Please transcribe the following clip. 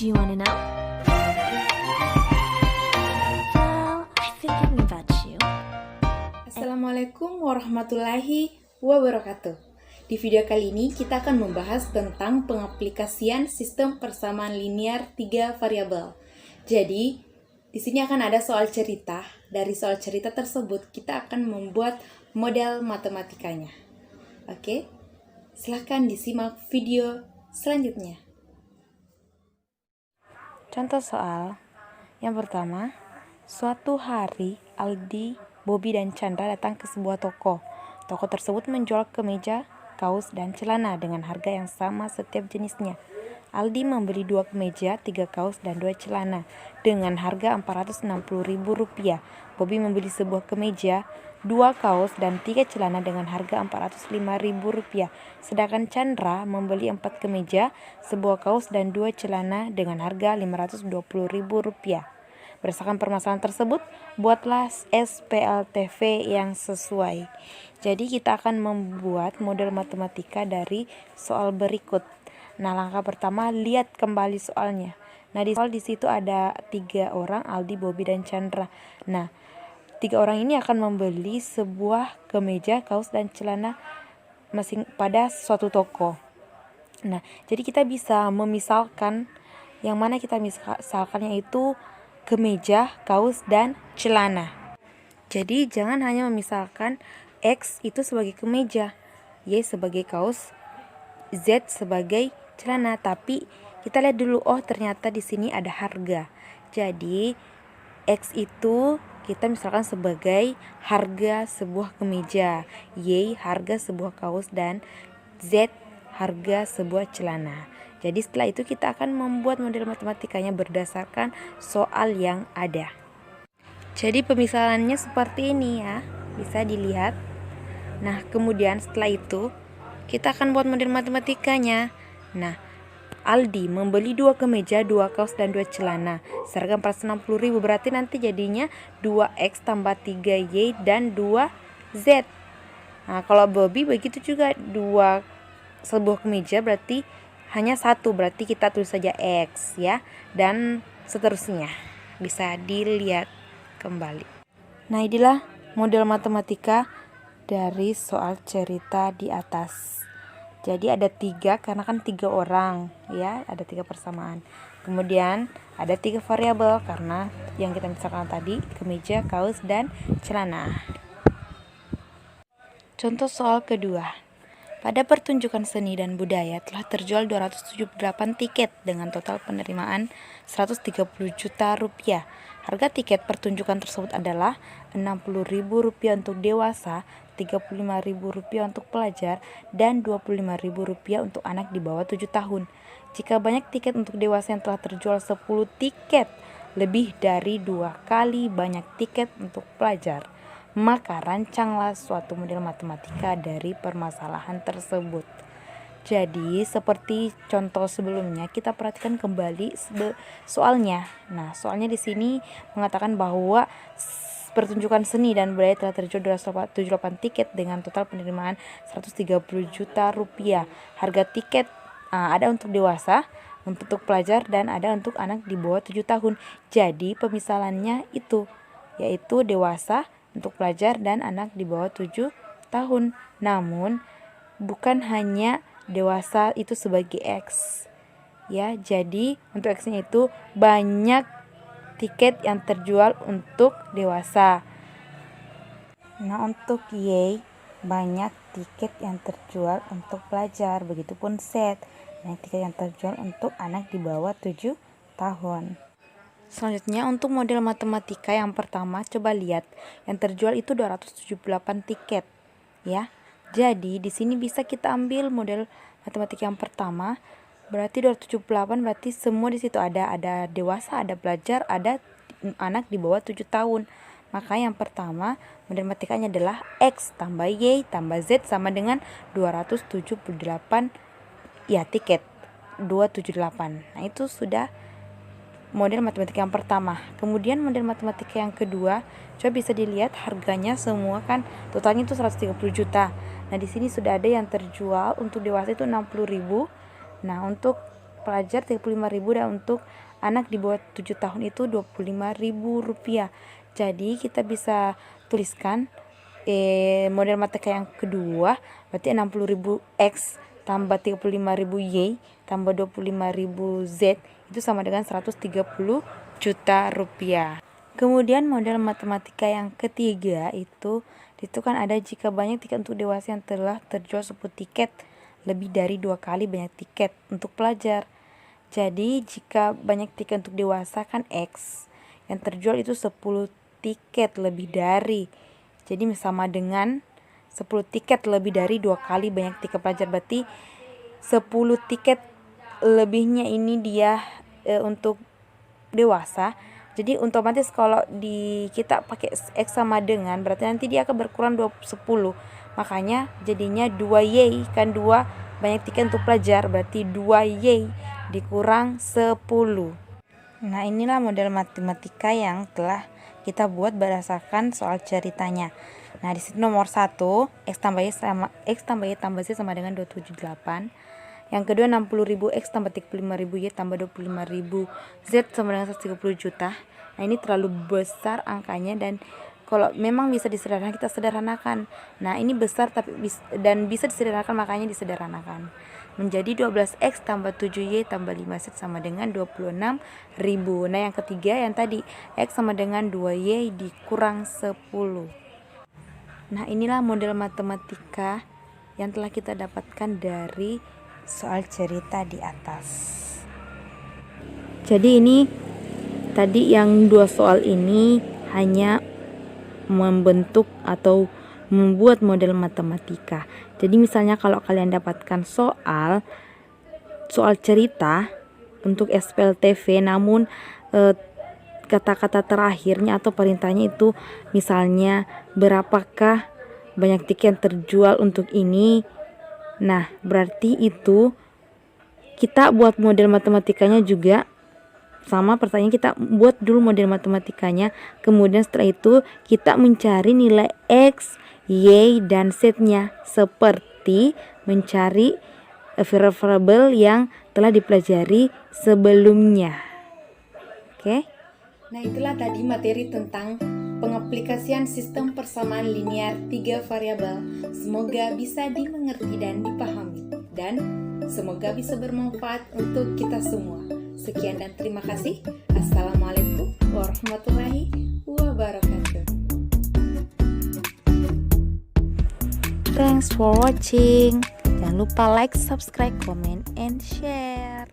Do you wanna know? Well, I think I'm about you. Assalamualaikum warahmatullahi wabarakatuh. Di video kali ini kita akan membahas tentang pengaplikasian sistem persamaan linear 3 variabel. Jadi, di sini akan ada soal cerita. Dari soal cerita tersebut kita akan membuat model matematikanya. Oke? Silahkan disimak video selanjutnya. Contoh soal yang pertama, suatu hari Aldi, Bobby, dan Chandra datang ke sebuah toko. Toko tersebut menjual kemeja, kaos, dan celana dengan harga yang sama setiap jenisnya. Aldi membeli 2 kemeja, 3 kaos, dan 2 celana dengan harga Rp460.000. Bobby membeli sebuah kemeja, 2 kaos, dan 3 celana dengan harga Rp405.000. Sedangkan Chandra membeli 4 kemeja, sebuah kaos, dan 2 celana dengan harga Rp520.000. Berdasarkan permasalahan tersebut, buatlah SPLTV yang sesuai. Jadi kita akan membuat model matematika dari soal berikut. Nah, langkah pertama, lihat kembali soalnya. Nah, di soal di situ ada 3 orang, Aldi, Bobby, dan Chandra. Nah, 3 orang ini akan membeli sebuah kemeja, kaos, dan celana masing pada suatu toko. Nah, jadi kita bisa memisalkan yang mana kita misalkan, yaitu kemeja, kaos, dan celana. Jadi jangan hanya memisalkan X itu sebagai kemeja, Y sebagai kaos, Z sebagai celana, tapi kita lihat dulu, oh ternyata di sini ada harga. Jadi X itu kita misalkan sebagai harga sebuah kemeja, Y harga sebuah kaos, dan Z harga sebuah celana. Jadi setelah itu kita akan membuat model matematikanya berdasarkan soal yang ada. Jadi pemisalannya seperti ini ya, bisa dilihat. Nah, kemudian setelah itu kita akan buat model matematikanya. Nah, Aldi membeli 2 kemeja, 2 kaos, dan 2 celana seharga Rp460.000. Berarti nanti jadinya 2X tambah 3Y dan 2Z. Nah, kalau Bobby begitu juga, 2 sebuah kemeja berarti hanya 1, berarti kita tulis saja X ya, dan seterusnya. Bisa dilihat kembali. Nah, inilah model matematika dari soal cerita di atas. Jadi ada 3 karena kan 3 orang ya, ada 3 persamaan. Kemudian ada 3 variabel karena yang kita misalkan tadi kemeja, kaos, dan celana. Contoh soal kedua. Pada pertunjukan seni dan budaya telah terjual 278 tiket dengan total penerimaan Rp130 juta. Harga tiket pertunjukan tersebut adalah Rp60.000 untuk dewasa, Rp35.000 untuk pelajar, dan Rp25.000 untuk anak di bawah 7 tahun. Jika banyak tiket untuk dewasa yang telah terjual 10 tiket, lebih dari 2 kali banyak tiket untuk pelajar, maka rancanglah suatu model matematika dari permasalahan tersebut. Jadi seperti contoh sebelumnya, kita perhatikan kembali soalnya. Nah, soalnya di sini mengatakan bahwa pertunjukan seni dan budaya telah terjual 278 tiket dengan total penerimaan Rp130 juta. Harga tiket ada untuk dewasa, untuk pelajar, dan ada untuk anak di bawah 7 tahun. Jadi pemisalannya itu, yaitu dewasa, untuk pelajar, dan anak di bawah 7 tahun. Namun bukan hanya dewasa itu sebagai X ya, jadi untuk X-nya itu banyak tiket yang terjual untuk dewasa. Nah, untuk Y banyak tiket yang terjual untuk pelajar, begitupun Z banyak tiket yang terjual untuk anak di bawah 7 tahun. Selanjutnya untuk model matematika yang pertama, coba lihat yang terjual itu 278 tiket ya. Jadi di sini bisa kita ambil model matematika yang pertama, berarti 278 berarti semua di situ ada dewasa, ada pelajar, ada anak di bawah 7 tahun. Maka yang pertama model matematikanya adalah X tambah Y tambah Z sama dengan 278 ya, tiket 278. Nah, itu sudah model matematika yang pertama. Kemudian model matematika yang kedua, coba bisa dilihat harganya semua kan totalnya itu 130 juta. Nah, di sini sudah ada yang terjual untuk dewasa itu 60.000. Nah, untuk pelajar 35.000 dan untuk anak di bawah 7 tahun itu Rp25.000. Jadi kita bisa tuliskan model matematika yang kedua berarti 60.000 X tambah 35.000 Y tambah 25.000 Z itu sama dengan 130 juta rupiah. Kemudian model matematika yang ketiga itu kan ada jika banyak tiket untuk dewasa yang telah terjual 10 tiket lebih dari 2 kali banyak tiket untuk pelajar. Jadi jika banyak tiket untuk dewasa kan X, yang terjual itu 10 tiket lebih dari. Jadi sama dengan 10 tiket lebih dari 2 kali banyak tiket pelajar, berarti 10 tiket lebihnya ini dia untuk dewasa. Jadi otomatis kalau kita pakai X sama dengan berarti nanti dia akan berkurang 10. Makanya jadinya 2Y kan 2 banyak tiket untuk pelajar berarti 2Y dikurang 10. Nah, inilah model matematika yang telah kita buat berdasarkan soal ceritanya. Nah, di situ nomor 1 X tambah Y tambah Z sama dengan 278. Yang kedua 60.000 X tambah 35.000 Y tambah 25.000 Z sama dengan 130 juta. Nah, ini terlalu besar angkanya dan kalau memang bisa disederhanakan kita sederhanakan. Nah, ini besar tapi dan bisa disederhanakan makanya disederhanakan. Menjadi 12X tambah 7Y tambah 5Z sama dengan 26.000. Nah, yang ketiga yang tadi X sama dengan 2Y dikurang 10. Nah, inilah model matematika yang telah kita dapatkan dari soal cerita di atas. Jadi ini tadi yang 2 soal ini hanya membentuk atau membuat model matematika. Jadi misalnya kalau kalian dapatkan soal cerita untuk SPLTV namun kata-kata terakhirnya atau perintahnya itu misalnya berapakah banyak tiket yang terjual untuk ini. Nah, berarti itu kita buat model matematikanya juga sama, pertanyaan kita buat dulu model matematikanya, kemudian setelah itu kita mencari nilai X, Y, dan Z-nya seperti mencari variabel yang telah dipelajari sebelumnya. Oke? Nah, itulah tadi materi tentang pengaplikasian sistem persamaan linear 3 variabel. Semoga bisa dimengerti dan dipahami dan semoga bisa bermanfaat untuk kita semua. Sekian dan terima kasih. Assalamualaikum warahmatullahi wabarakatuh. Thanks for watching. Jangan lupa like, subscribe, comment, and share.